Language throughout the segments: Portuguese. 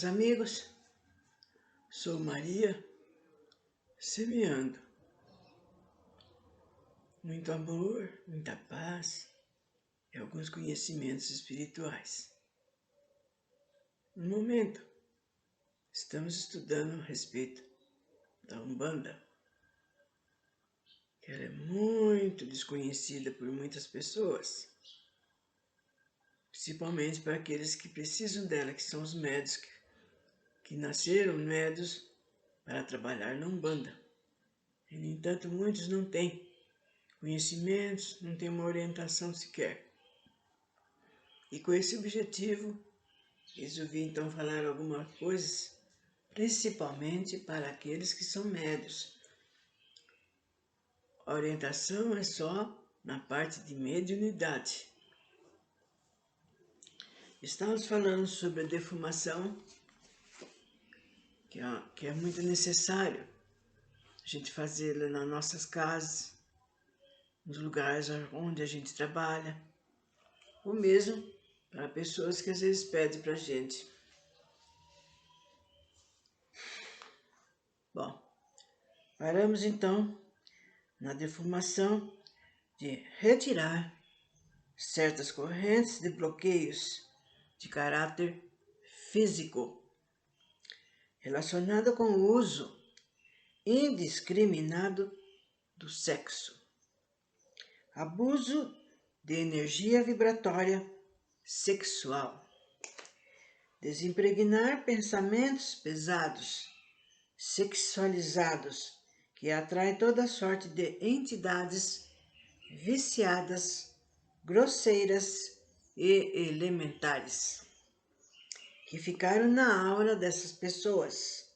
caros amigos, sou Maria, semeando muito amor, muita paz e alguns conhecimentos espirituais. No momento, estamos estudando a respeito da Umbanda, que ela é muito desconhecida por muitas pessoas, principalmente para aqueles que precisam dela, que são os médios, que nasceram médios para trabalhar na Umbanda. E, no entanto, muitos não têm conhecimentos, não têm uma orientação sequer. E com esse objetivo, resolvi então falar algumas coisas, principalmente para aqueles que são médios. A orientação é só na parte de mediunidade. Estamos falando sobre a defumação, que é muito necessário a gente fazê-la nas nossas casas, nos lugares onde a gente trabalha, ou mesmo para pessoas que às vezes pedem para a gente. Bom, paramos então na defumação de retirar certas correntes de bloqueios de caráter físico relacionado com o uso indiscriminado do sexo, abuso de energia vibratória sexual, desimpregnar pensamentos pesados, sexualizados, que atraem toda sorte de entidades viciadas, grosseiras e elementares, que ficaram na aura dessas pessoas,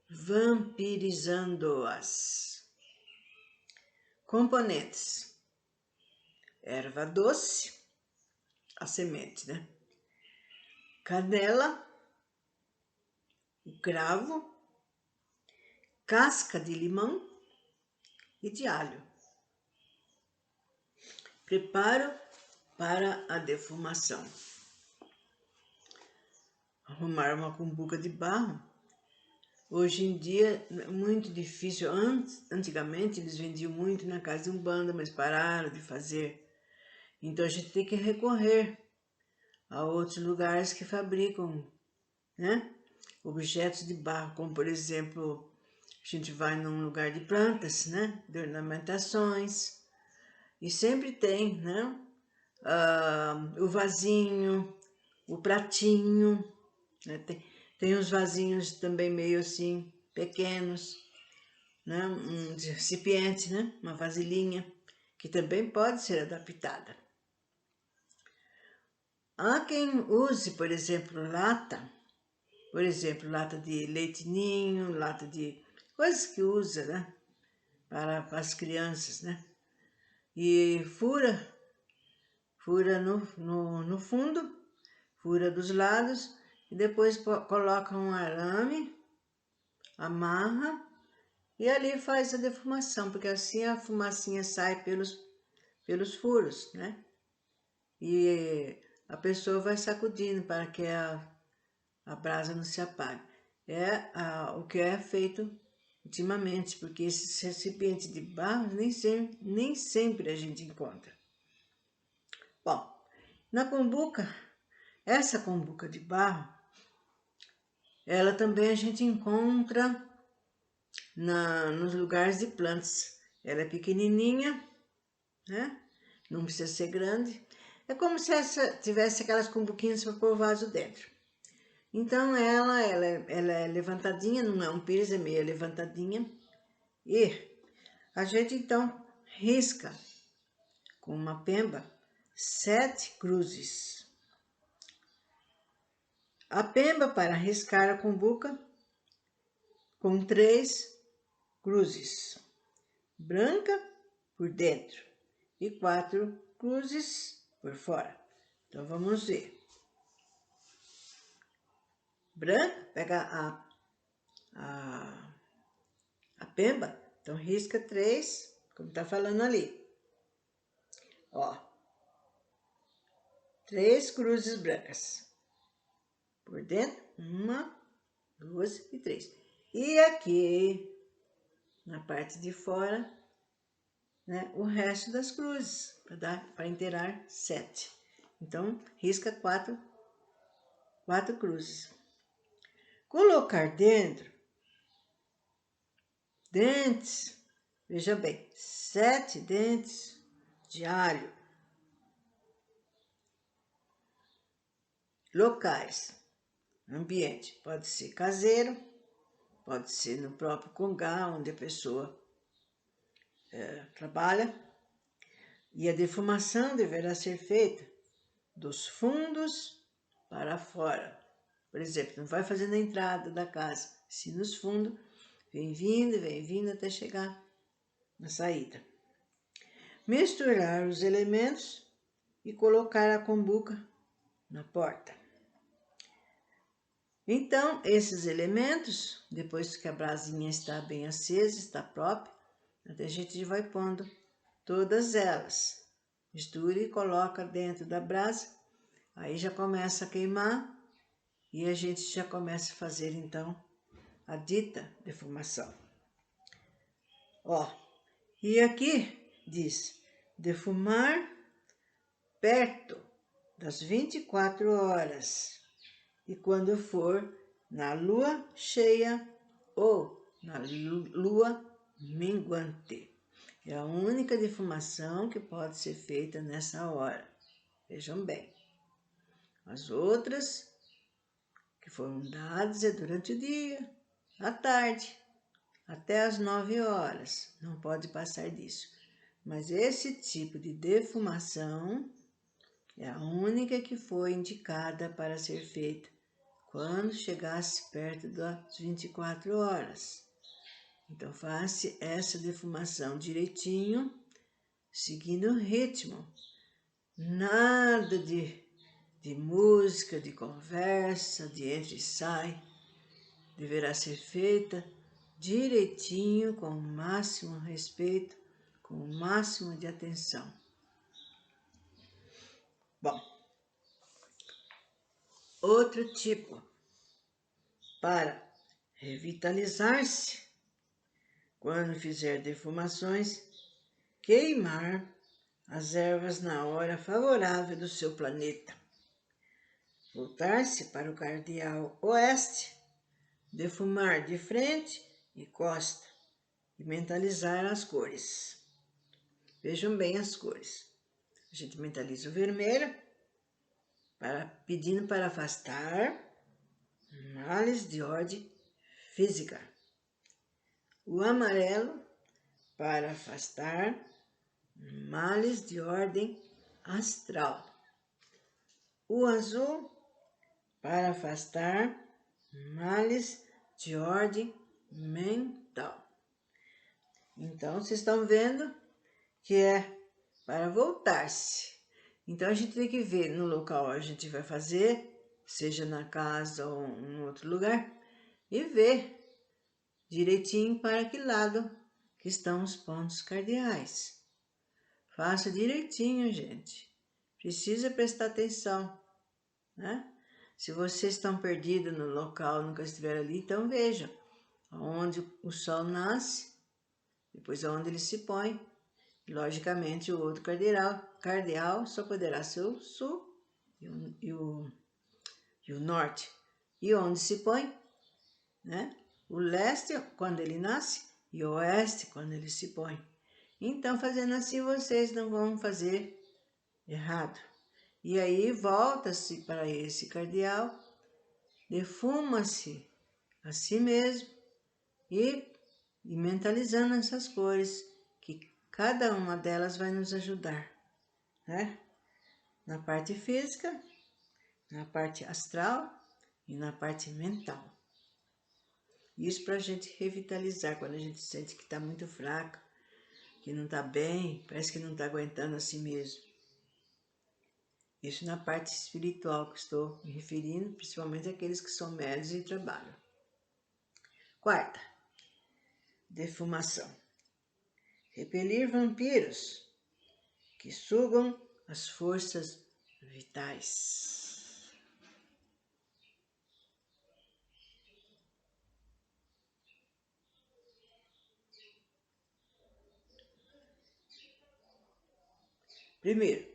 vampirizando-as. Componentes: erva doce, a semente, né? Canela, o cravo, casca de limão e de alho. Preparo para a defumação. Arrumar uma cumbuca de barro. Hoje em dia é muito difícil. Antigamente eles vendiam muito na casa de Umbanda, mas pararam de fazer. Então a gente tem que recorrer a outros lugares que fabricam, né, objetos de barro, como por exemplo, a gente vai num lugar de plantas, né, de ornamentações, e sempre tem, né, o vasinho, o pratinho, né, tem uns vasinhos também meio assim, pequenos, né, um recipiente, né, uma vasilhinha, que também pode ser adaptada. Há quem use, por exemplo, lata de leite ninho, lata de coisas que usa, né, para as crianças, né, e fura no fundo, fura dos lados, e depois coloca um arame, amarra, e ali faz a defumação, porque assim a fumacinha sai pelos furos, né, e a pessoa vai sacudindo para que a brasa não se apague. É o que é feito ultimamente, porque esses recipientes de barro nem sempre a gente encontra. Bom, na cumbuca, essa cumbuca de barro, ela também a gente encontra nos lugares de plantas. Ela é pequenininha, né? Não precisa ser grande. É como se tivesse aquelas cumbuquinhas para pôr o vaso dentro. Então ela é levantadinha, não é um pires, é meio levantadinha. E a gente então risca com uma pemba 7 cruzes. A pemba para riscar a cumbuca com 3 cruzes, branca por dentro e 4 cruzes por fora. Então vamos ver. Branca, pega a pemba, então risca 3, como tá falando ali. Ó, 3 cruzes brancas. por dentro, 1, 2 e 3. E aqui, na parte de fora, né, o resto das cruzes, para inteirar 7. Então, risca 4 cruzes. Colocar dentro dentes, veja bem, 7 dentes de alho. Locais, ambiente, pode ser caseiro, pode ser no próprio congá, onde a pessoa trabalha. E a defumação deverá ser feita dos fundos para fora. Por exemplo, não vai fazer na entrada da casa, se nos fundos, vem vindo até chegar na saída. Misturar os elementos e colocar a cumbuca na porta. Então, esses elementos, depois que a brasinha está bem acesa, está própria, a gente vai pondo todas elas. Mistura e coloca dentro da brasa, aí já começa a queimar e a gente já começa a fazer então a dita defumação. Ó, e aqui diz defumar perto das 24 horas e quando for na lua cheia ou na lua minguante. É a única defumação que pode ser feita nessa hora. Vejam bem. As outras que foram dadas é durante o dia, à tarde, até às 9 horas. Não pode passar disso. Mas esse tipo de defumação é a única que foi indicada para ser feita quando chegasse perto das 24 horas. Então, faça essa defumação direitinho, seguindo o ritmo. Nada de música, de conversa, de entra e sai. Deverá ser feita direitinho, com o máximo respeito, com o máximo de atenção. Bom, outro tipo para revitalizar-se, quando fizer defumações, queimar as ervas na hora favorável do seu planeta. Voltar-se para o cardeal oeste, defumar de frente e costa e mentalizar as cores. Vejam bem as cores. A gente mentaliza o vermelho, pedindo para afastar males de ordem física. O amarelo, para afastar males de ordem astral. O azul, para afastar males de ordem mental. Então, vocês estão vendo que é para voltar-se. Então, a gente tem que ver no local onde a gente vai fazer, seja na casa ou em outro lugar, e ver direitinho para que lado que estão os pontos cardeais. Faça direitinho, gente. Precisa prestar atenção, né? Se vocês estão perdidos no local, nunca estiveram ali, então vejam onde o sol nasce, depois onde ele se põe. Logicamente, o outro cardeal só poderá ser o sul e o norte. E onde se põe, né? O leste, quando ele nasce, e o oeste, quando ele se põe. Então, fazendo assim, vocês não vão fazer errado. E aí, volta-se para esse cardeal, defuma-se a si mesmo e mentalizando essas cores, que cada uma delas vai nos ajudar, né? Na parte física, na parte astral e na parte mental. Isso para a gente revitalizar, quando a gente sente que está muito fraco, que não está bem, parece que não está aguentando a si mesmo. Isso na parte espiritual que estou me referindo, principalmente aqueles que são médios e trabalham. Quarta, defumação. Repelir vampiros que sugam as forças vitais. Primeiro,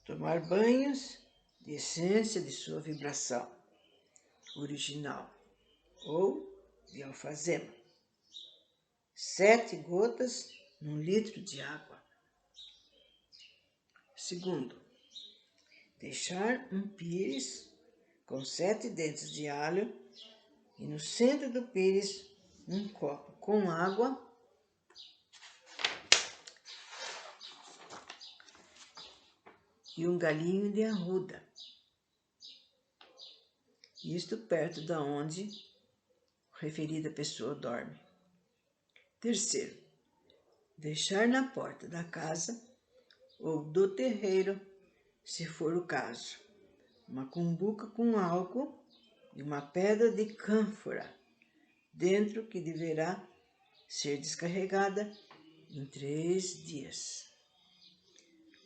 tomar banhos de essência de sua vibração original ou de alfazema. 7 gotas num litro de água. Segundo, deixar um pires com 7 dentes de alho e no centro do pires um copo com água e um galinho de arruda. Isto perto da onde a referida pessoa dorme. Terceiro, deixar na porta da casa ou do terreiro, se for o caso, uma cumbuca com álcool e uma pedra de cânfora dentro que deverá ser descarregada em 3 dias.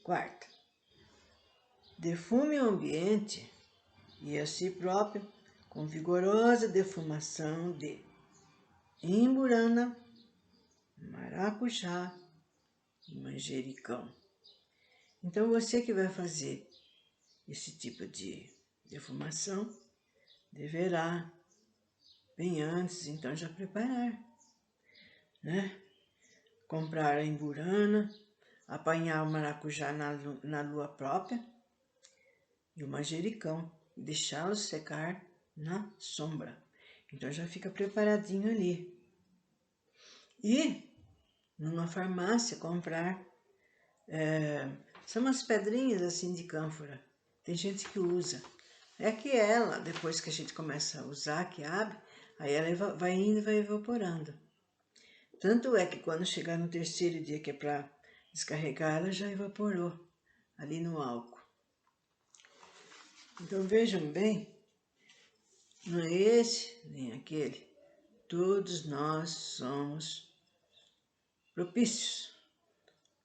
Quarto, defume o ambiente e a si próprio com vigorosa defumação de imburana, maracujá e manjericão. Então, você que vai fazer esse tipo de defumação deverá, bem antes, então, já preparar, né? Comprar a imburana, apanhar o maracujá na lua própria e o manjericão, e deixá-lo secar na sombra. Então, já fica preparadinho ali. E, numa farmácia, comprar, são umas pedrinhas assim de cânfora. Tem gente que usa. É que ela, depois que a gente começa a usar, que abre, aí ela vai indo e vai evaporando. Tanto é que quando chegar no terceiro dia, que é para descarregar, ela já evaporou ali no álcool. Então vejam bem, não é esse nem aquele. Todos nós somos propícios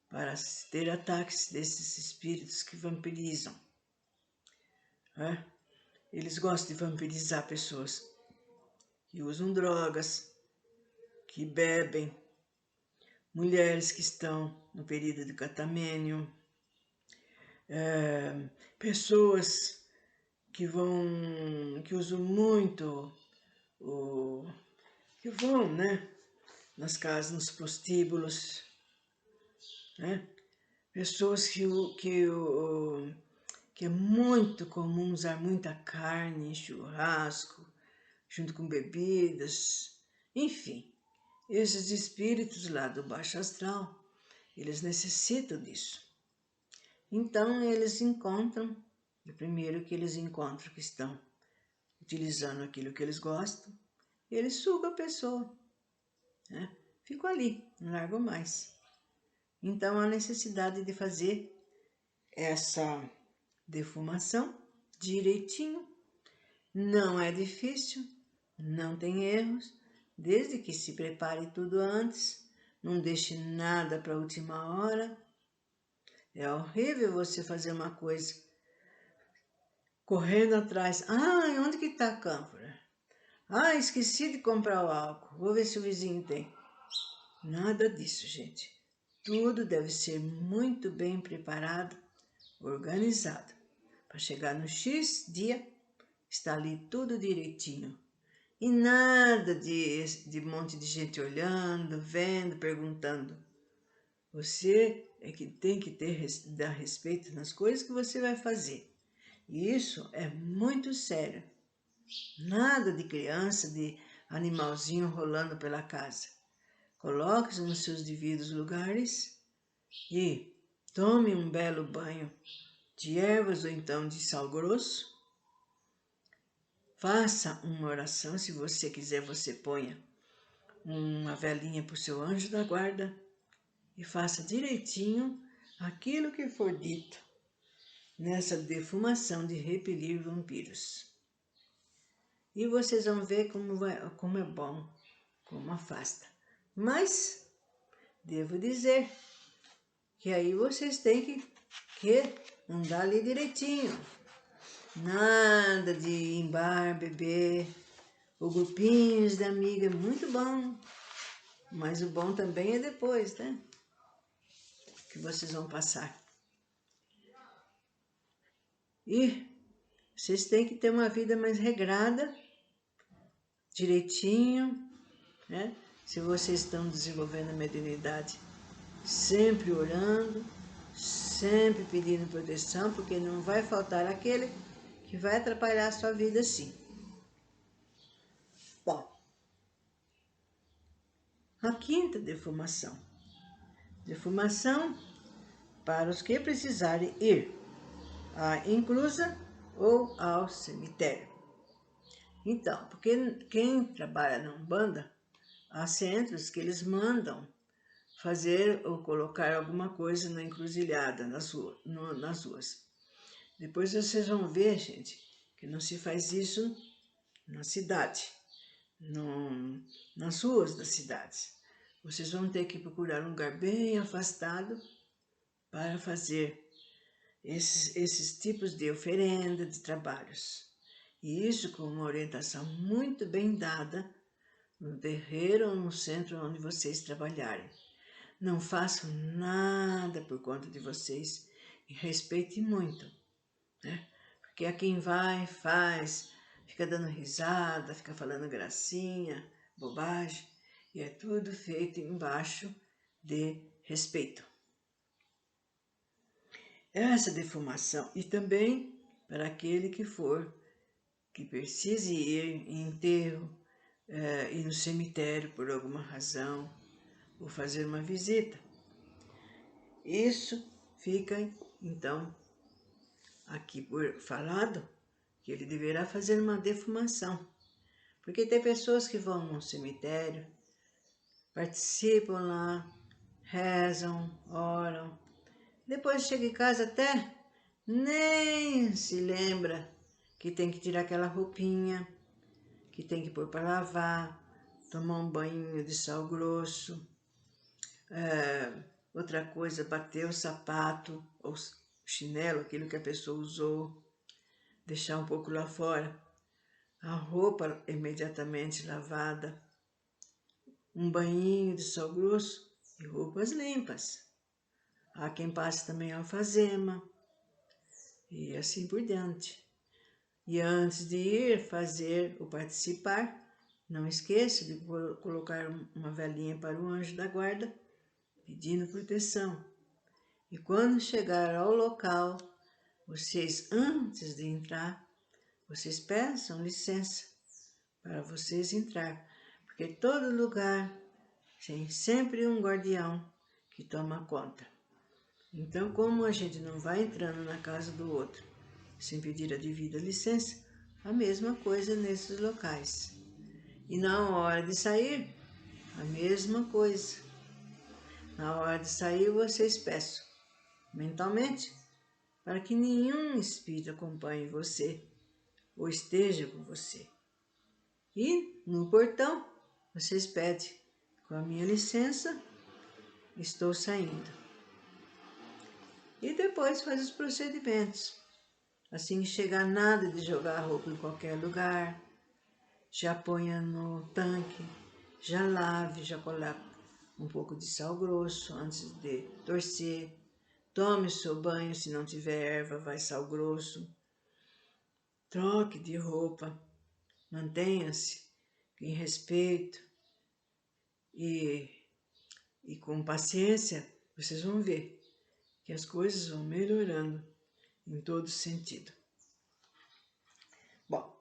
para ter ataques desses espíritos que vampirizam. Eles gostam de vampirizar pessoas que usam drogas, que bebem, mulheres que estão no período de catamênio, pessoas que usam muito, que vão, né, nas casas, nos prostíbulos, né? Pessoas que é muito comum usar muita carne em churrasco, junto com bebidas, enfim. Esses espíritos lá do baixo astral, eles necessitam disso. Então, eles encontram, o primeiro que eles encontram que estão utilizando aquilo que eles gostam, eles sugam a pessoa, né? Ficam ali, não largam mais. Então, há necessidade de fazer essa defumação direitinho. Não é difícil, não tem erros, desde que se prepare tudo antes, não deixe nada para a última hora. É horrível você fazer uma coisa correndo atrás. Ah, onde que está a cânfora? Ah, esqueci de comprar o álcool, vou ver se o vizinho tem. Nada disso, gente. Tudo deve ser muito bem preparado, organizado, para chegar no X dia, está ali tudo direitinho. E nada de monte de gente olhando, vendo, perguntando. Você é que tem que dar respeito nas coisas que você vai fazer. E isso é muito sério. Nada de criança, de animalzinho rolando pela casa. Coloque-se nos seus devidos lugares e tome um belo banho de ervas ou então de sal grosso. Faça uma oração, se você quiser, você ponha uma velinha para o seu anjo da guarda e faça direitinho aquilo que for dito nessa defumação de repelir vampiros. E vocês vão ver como é bom, como afasta. Mas, devo dizer que aí vocês têm que andar ali direitinho. Nada de ir em bar, beber, ou grupinhos de amiga, é muito bom. Mas o bom também é depois, né? Que vocês vão passar E vocês têm que ter uma vida mais regrada, direitinho, né? Se vocês estão desenvolvendo a mediunidade, sempre orando, sempre pedindo proteção, porque não vai faltar aquele que vai atrapalhar a sua vida sim. Bom, a quinta defumação. Defumação para os que precisarem ir à inclusa ou ao cemitério. Então, porque quem trabalha na Umbanda, há centros que eles mandam fazer ou colocar alguma coisa na encruzilhada, nas ruas. Depois vocês vão ver, gente, que não se faz isso na cidade, nas ruas das cidades. Vocês vão ter que procurar um lugar bem afastado para fazer esses tipos de oferenda, de trabalhos. E isso com uma orientação muito bem dada no terreiro ou no centro onde vocês trabalharem. Não façam nada por conta de vocês e respeitem muito, né? Porque a quem vai, faz, fica dando risada, fica falando gracinha, bobagem, e é tudo feito embaixo de respeito. Essa defumação, e também para aquele que precise ir em enterro, ir no cemitério por alguma razão, ou fazer uma visita. Isso fica, então, aqui falado, que ele deverá fazer uma defumação. Porque tem pessoas que vão no cemitério, participam lá, rezam, oram, depois chega em casa até nem se lembra que tem que tirar aquela roupinha, que tem que pôr para lavar, tomar um banho de sal grosso, outra coisa, bater o sapato ou chinelo, aquilo que a pessoa usou, deixar um pouco lá fora, a roupa imediatamente lavada, um banhinho de sal grosso e roupas limpas. Há quem passe também alfazema e assim por diante. E antes de ir fazer ou participar, não esqueça de colocar uma velinha para o anjo da guarda, pedindo proteção. E quando chegar ao local, vocês, antes de entrar, vocês peçam licença para vocês entrar, porque todo lugar tem sempre um guardião que toma conta. Então, como a gente não vai entrando na casa do outro sem pedir a devida licença, a mesma coisa nesses locais. E na hora de sair, a mesma coisa. Na hora de sair, vocês peçam mentalmente para que nenhum espírito acompanhe você ou esteja com você. E no portão, vocês pedem, com a minha licença, estou saindo. E depois faz os procedimentos. Assim que chegar, nada de jogar a roupa em qualquer lugar, já ponha no tanque, já lave, já coloque um pouco de sal grosso antes de torcer, tome o seu banho, se não tiver erva, vai sal grosso, troque de roupa, mantenha-se em respeito e com paciência, vocês vão ver que as coisas vão melhorando em todo sentido. Bom,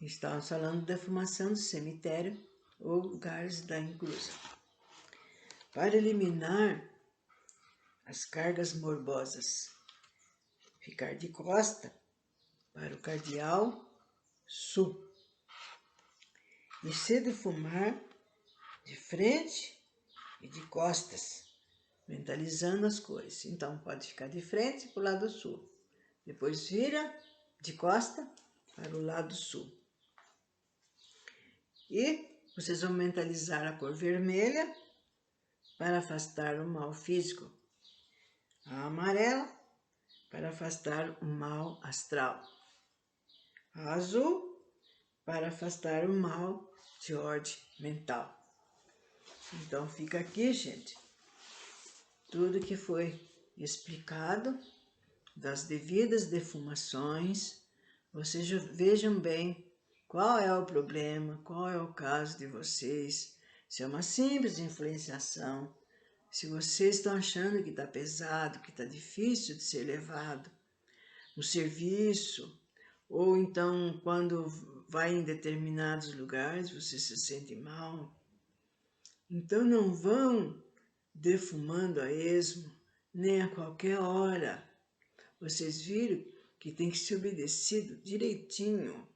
estamos falando da defumação do cemitério ou lugares da inclusa. Para eliminar as cargas morbosas, ficar de costa para o cardeal sul e se defumar de frente e de costas, mentalizando as cores. Então, pode ficar de frente para o lado sul, depois vira de costa para o lado sul. E vocês vão mentalizar a cor vermelha para afastar o mal físico, a amarela para afastar o mal astral, a azul para afastar o mal de ordem mental. Então fica aqui, gente, tudo que foi explicado das devidas defumações, vocês vejam bem qual é o problema, qual é o caso de vocês, se é uma simples influenciação, se vocês estão achando que está pesado, que está difícil de ser levado no serviço, ou então quando vai em determinados lugares você se sente mal. Então não vão defumando a esmo, nem a qualquer hora. Vocês viram que tem que ser obedecido direitinho,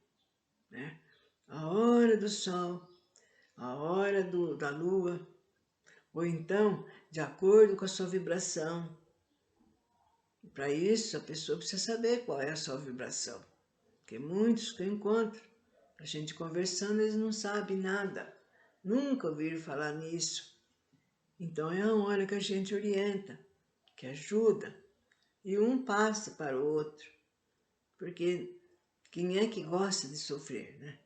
né? A hora do sol, a hora da lua, ou então de acordo com a sua vibração. Para isso, a pessoa precisa saber qual é a sua vibração. Porque muitos que eu encontro, a gente conversando, eles não sabem nada. Nunca ouviram falar nisso. Então é a hora que a gente orienta, que ajuda. E um passa para o outro. Porque quem é que gosta de sofrer, né?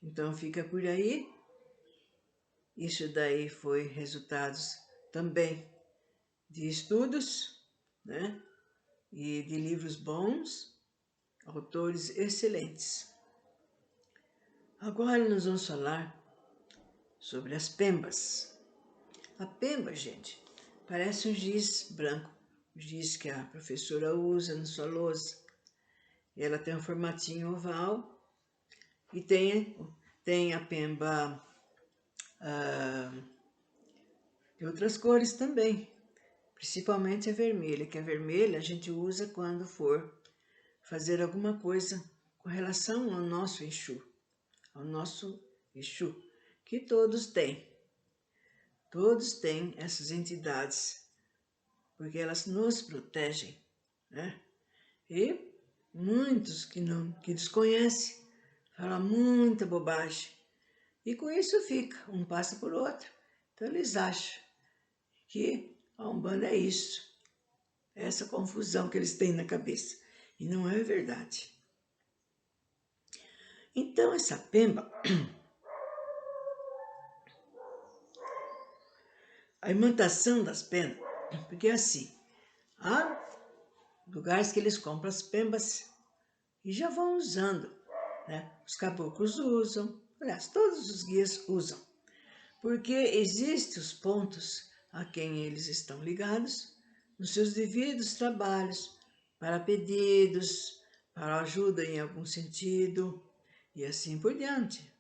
Então fica por aí. Isso daí foi resultados também de estudos, né? E de livros bons, autores excelentes. Agora nós vamos falar sobre as pembas. A pemba, gente, parece um giz branco, o giz que a professora usa na sua lousa. Ela tem um formatinho oval e tem a pemba de outras cores também, principalmente a vermelha, que a vermelha a gente usa quando for fazer alguma coisa com relação ao nosso Exu, que todos têm. Todos têm essas entidades, porque elas nos protegem, né? E muitos que desconhecem, falam muita bobagem. E com isso fica, um passa por outro. Então eles acham que a Umbanda é isso, essa confusão que eles têm na cabeça. E não é verdade. Então essa pemba, a imantação das pembas, porque assim, há lugares que eles compram as pembas e já vão usando, né? Os caboclos usam, aliás, todos os guias usam, porque existem os pontos a quem eles estão ligados nos seus devidos trabalhos, para pedidos, para ajuda em algum sentido e assim por diante.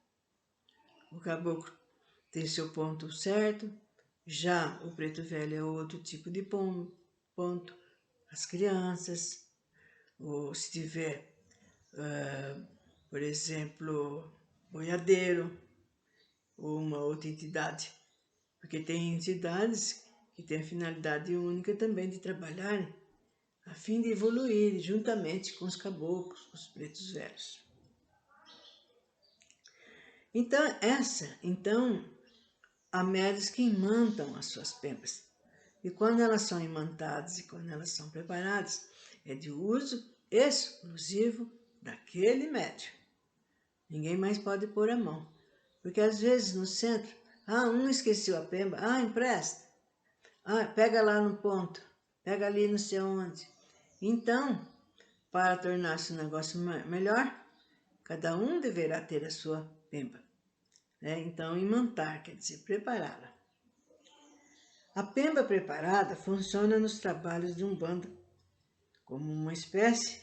O caboclo tem seu ponto certo, já o preto velho é outro tipo de ponto, as crianças, ou se tiver, por exemplo, boiadeiro, ou uma outra entidade, porque tem entidades que têm a finalidade única também de trabalhar a fim de evoluir juntamente com os caboclos, com os pretos velhos. Então, há médios que imantam as suas pembas. E quando elas são imantadas e quando elas são preparadas, é de uso exclusivo daquele médium. Ninguém mais pode pôr a mão. Porque às vezes no centro, um esqueceu a pemba, empresta. Pega lá no ponto, pega ali não sei onde. Então, para tornar-se um negócio melhor, cada um deverá ter a sua pemba. Né? Então, imantar quer dizer prepará-la. A pemba preparada funciona nos trabalhos de Umbanda como uma espécie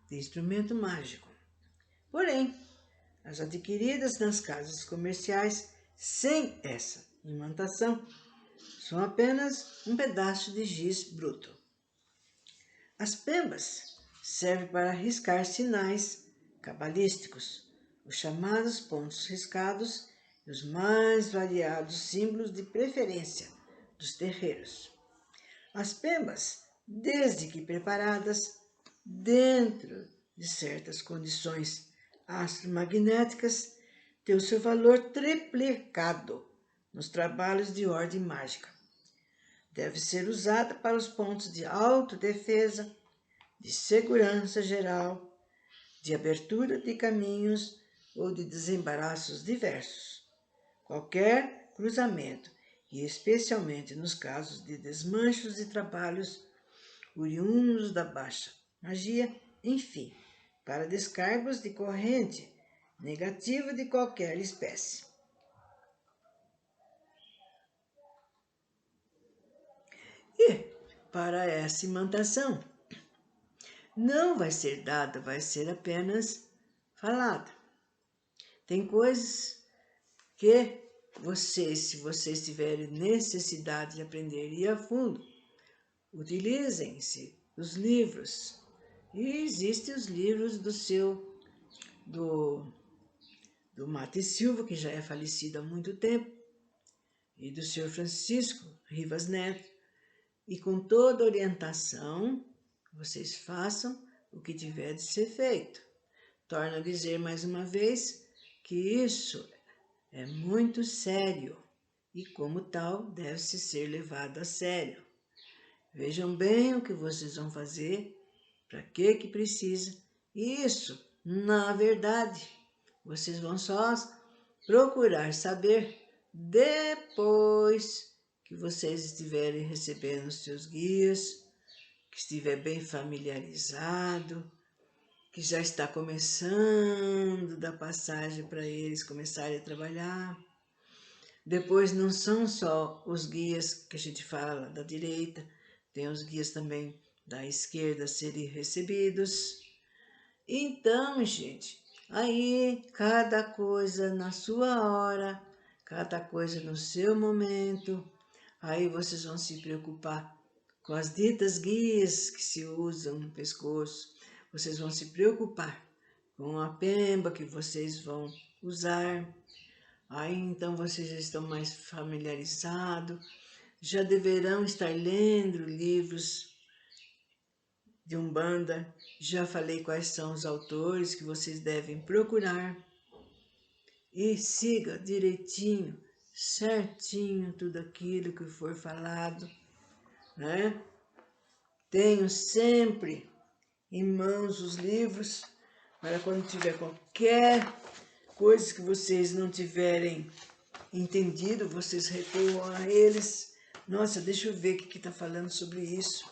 de instrumento mágico. Porém, as adquiridas nas casas comerciais sem essa imantação são apenas um pedaço de giz bruto. As pembas servem para riscar sinais cabalísticos, os chamados pontos riscados e os mais variados símbolos de preferência dos terreiros. As pembas, desde que preparadas dentro de certas condições astromagnéticas, têm o seu valor triplicado nos trabalhos de ordem mágica. Deve ser usada para os pontos de autodefesa, de segurança geral, de abertura de caminhos ou de desembaraços diversos. Qualquer cruzamento, e especialmente nos casos de desmanchos de trabalhos, oriundos da baixa magia, enfim, para descargos de corrente negativa de qualquer espécie. E para essa imantação, não vai ser dada, vai ser apenas falada. Tem coisas que se vocês tiverem necessidade de aprender e ir a fundo, utilizem-se os livros. E existem os livros do Mate Silva, que já é falecido há muito tempo, e do Sr. Francisco Rivas Neto. E com toda orientação, vocês façam o que tiver de ser feito. Torno a dizer mais uma vez que isso é muito sério e, como tal, deve-se ser levado a sério. Vejam bem o que vocês vão fazer, para que precisa. E isso, na verdade, vocês vão só procurar saber depois que vocês estiverem recebendo os seus guias, que estiver bem familiarizado, que já está começando da passagem para eles começarem a trabalhar. Depois não são só os guias que a gente fala da direita, tem os guias também da esquerda a serem recebidos. Então, gente, aí cada coisa na sua hora, cada coisa no seu momento, aí vocês vão se preocupar com as ditas guias que se usam no pescoço, vocês vão se preocupar com a pemba que vocês vão usar. Aí então vocês já estão mais familiarizados, já deverão estar lendo livros de Umbanda, já falei quais são os autores que vocês devem procurar. E siga direitinho, certinho tudo aquilo que for falado, né? Tenham sempre em mãos os livros, para quando tiver qualquer coisa que vocês não tiverem entendido, vocês recorram a eles. Nossa, deixa eu ver o que está falando sobre isso,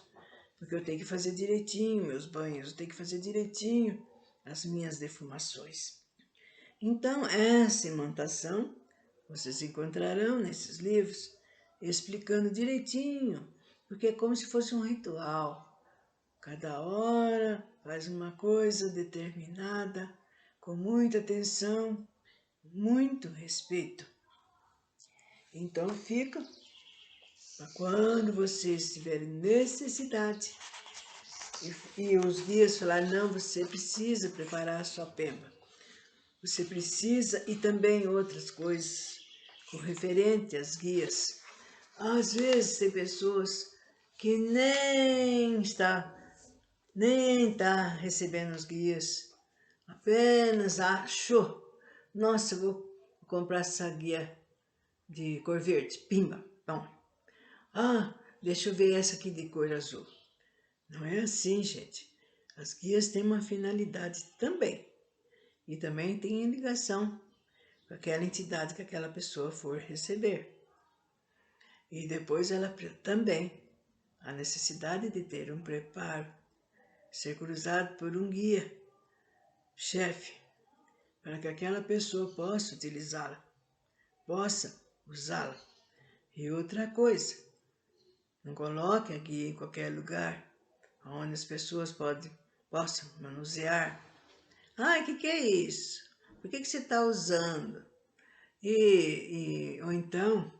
porque eu tenho que fazer direitinho meus banhos, eu tenho que fazer direitinho as minhas defumações. Então, essa imantação vocês encontrarão nesses livros, explicando direitinho, porque é como se fosse um ritual. Cada hora faz uma coisa determinada, com muita atenção, muito respeito. Então fica para quando vocês tiverem necessidade e os guias falarem, não, você precisa preparar a sua pemba. Você precisa, e também outras coisas com referente às guias. Às vezes tem pessoas que nem está recebendo os guias, apenas achou, nossa, eu vou comprar essa guia de cor verde, pimba, bom. Ah, deixa eu ver essa aqui de cor azul. Não é assim, gente. As guias têm uma finalidade também. E também tem ligação com aquela entidade que aquela pessoa for receber. E depois ela também, a necessidade de ter um preparo, ser cruzado por um guia, chefe, para que aquela pessoa possa utilizá-la, possa usá-la. E outra coisa, não coloque a guia em qualquer lugar, onde as pessoas possam manusear. Ai, o que é isso? Por que você está usando? Ou então,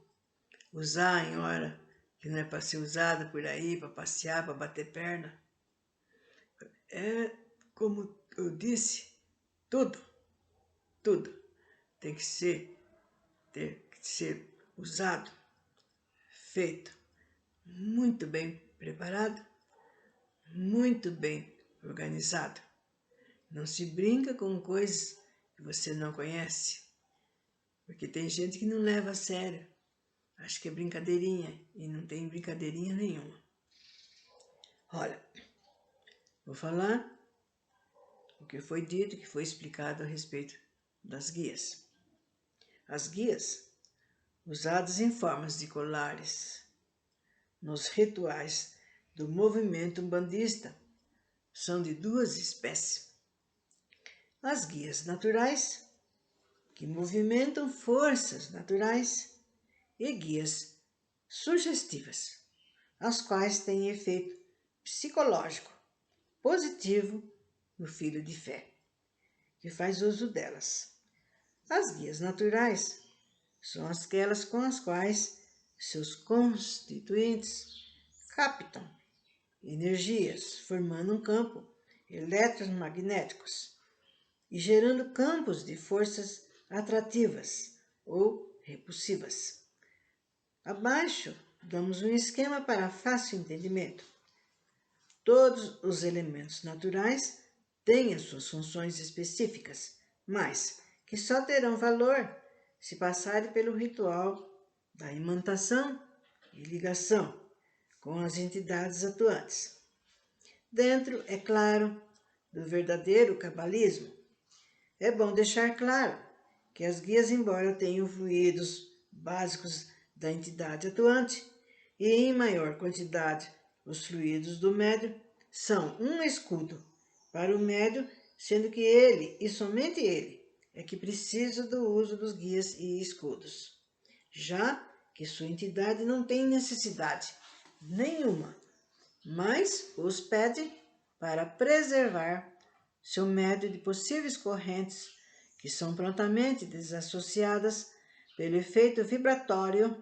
usar em hora que não é para ser usada por aí, para passear, para bater perna. É, como eu disse, tudo tem que ser usado, feito, muito bem preparado, muito bem organizado. Não se brinca com coisas que você não conhece, porque tem gente que não leva a sério. Acho que é brincadeirinha, e não tem brincadeirinha nenhuma. Olha, vou falar o que foi dito, o que foi explicado a respeito das guias. As guias, usadas em formas de colares, nos rituais do movimento umbandista são de duas espécies: as guias naturais, que movimentam forças naturais, e guias sugestivas, as quais têm efeito psicológico positivo no filho de fé, que faz uso delas. As guias naturais são aquelas com as quais seus constituintes captam energias, formando um campo eletromagnéticos e gerando campos de forças atrativas ou repulsivas. Abaixo, damos um esquema para fácil entendimento. Todos os elementos naturais têm as suas funções específicas, mas que só terão valor se passarem pelo ritual da imantação e ligação com as entidades atuantes. Dentro, é claro, do verdadeiro cabalismo, é bom deixar claro que as guias, embora tenham fluidos básicos da entidade atuante e em maior quantidade os fluidos do médium, são um escudo para o médium, sendo que ele, e somente ele, é que precisa do uso dos guias e escudos, já que sua entidade não tem necessidade nenhuma, mas os pede para preservar seu médium de possíveis correntes que são prontamente desassociadas pelo efeito vibratório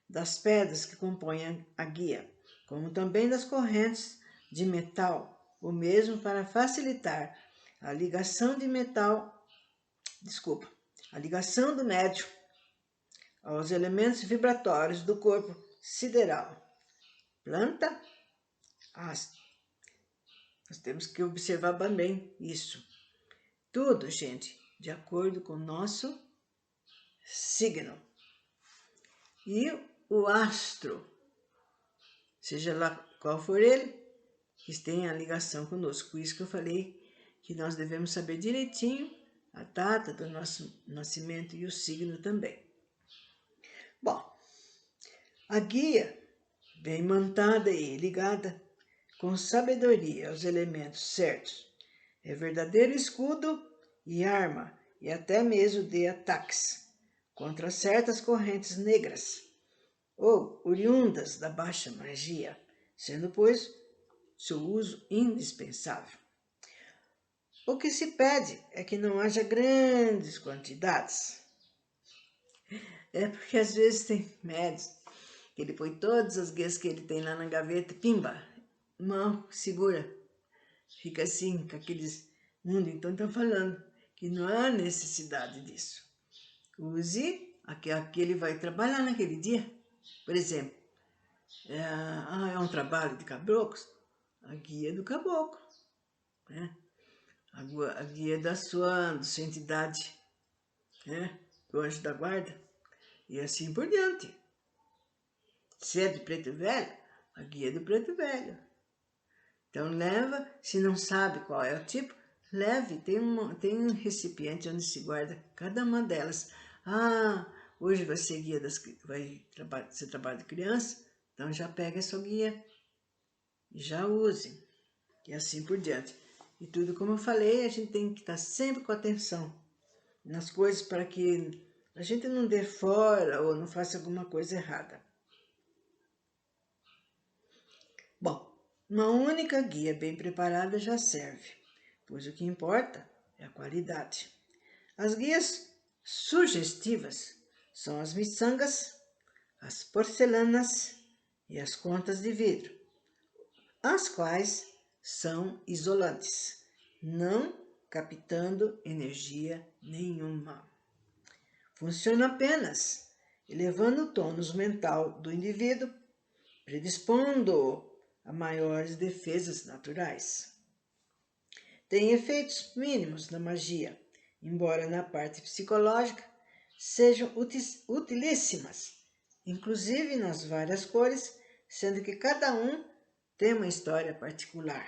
das pedras que compõem a guia, como também das correntes de metal, ou mesmo para facilitar a ligação a ligação do médium aos elementos vibratórios do corpo sideral, planta, ácido. Nós temos que observar bem isso. Tudo, gente, de acordo com o nosso signo. E o astro, seja lá qual for ele, que tenha a ligação conosco. Por isso que eu falei que nós devemos saber direitinho a data do nosso nascimento e o signo também. Bom, a guia, bem montada e ligada, com sabedoria aos elementos certos, é verdadeiro escudo e arma, e até mesmo de ataques contra certas correntes negras ou oriundas da baixa magia, sendo, pois, seu uso indispensável. O que se pede é que não haja grandes quantidades. É porque às vezes tem médios que ele põe todas as guias que ele tem lá na gaveta, pimba, mão, segura. Fica assim, com aqueles mundos. Então estão falando que não há necessidade disso. Use que ele vai trabalhar naquele dia. Por exemplo, é um trabalho de caboclos, a guia do caboclo, né? A guia da sua entidade, né? Do anjo da guarda, e assim por diante. Se é de preto velho, a guia do preto velho. Então leva, se não sabe qual é o tipo, leve, tem um recipiente onde se guarda cada uma delas. Hoje vai ser guia vai ser trabalho de criança, então já pega a sua guia e já use, e assim por diante. E tudo como eu falei, a gente tem que estar sempre com atenção nas coisas para que a gente não dê fora ou não faça alguma coisa errada. Bom, uma única guia bem preparada já serve, pois o que importa é a qualidade. As guias sugestivas são as miçangas, as porcelanas e as contas de vidro, as quais são isolantes, não captando energia nenhuma. Funciona apenas elevando o tônus mental do indivíduo, predispondo-o a maiores defesas naturais. Tem efeitos mínimos na magia, embora na parte psicológica sejam utilíssimas, inclusive nas várias cores, sendo que cada um tem uma história particular.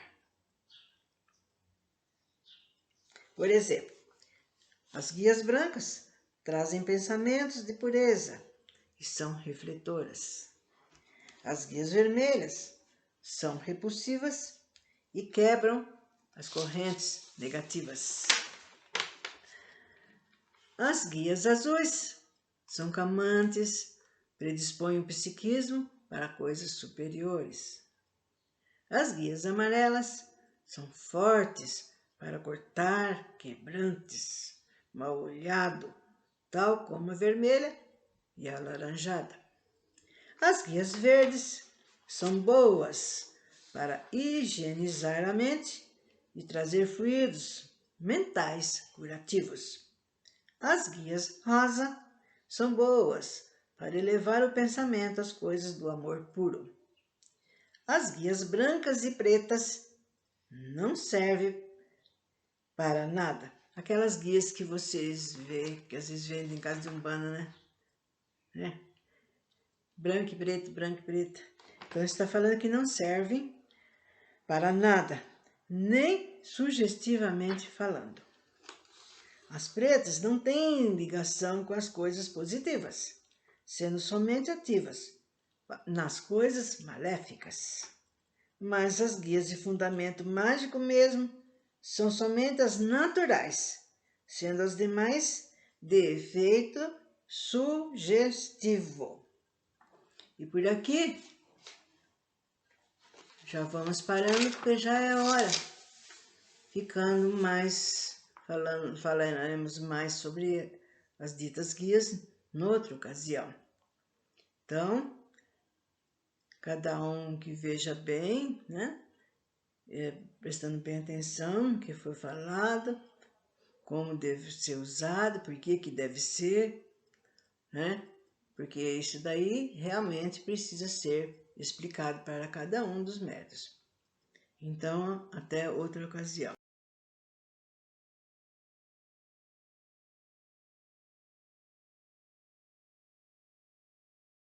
Por exemplo, as guias brancas trazem pensamentos de pureza e são refletoras. As guias vermelhas são repulsivas e quebram as correntes negativas. As guias azuis são calmantes, predispõem o psiquismo para coisas superiores. As guias amarelas são fortes para cortar quebrantes, mal-olhado, tal como a vermelha e a alaranjada. As guias verdes são boas para higienizar a mente e trazer fluidos mentais curativos. As guias rosa são boas para elevar o pensamento às coisas do amor puro. As guias brancas e pretas não servem para nada. Aquelas guias que vocês veem, que às vezes vendem em casa de umbanda, né? Branco e preto, branco e preto. Então, está falando que não servem para nada, nem sugestivamente falando. As pretas não têm ligação com as coisas positivas, sendo somente ativas nas coisas maléficas. Mas as guias de fundamento mágico mesmo são somente as naturais, sendo as demais de efeito sugestivo. E por aqui, já vamos parando porque já é hora. Ficando mais, falaremos mais sobre as ditas guias noutra ocasião. Então, cada um que veja bem, né? Prestando bem atenção no que foi falado, como deve ser usado, por que deve ser, né? Porque isso daí realmente precisa ser explicado para cada um dos médios. Então, até outra ocasião.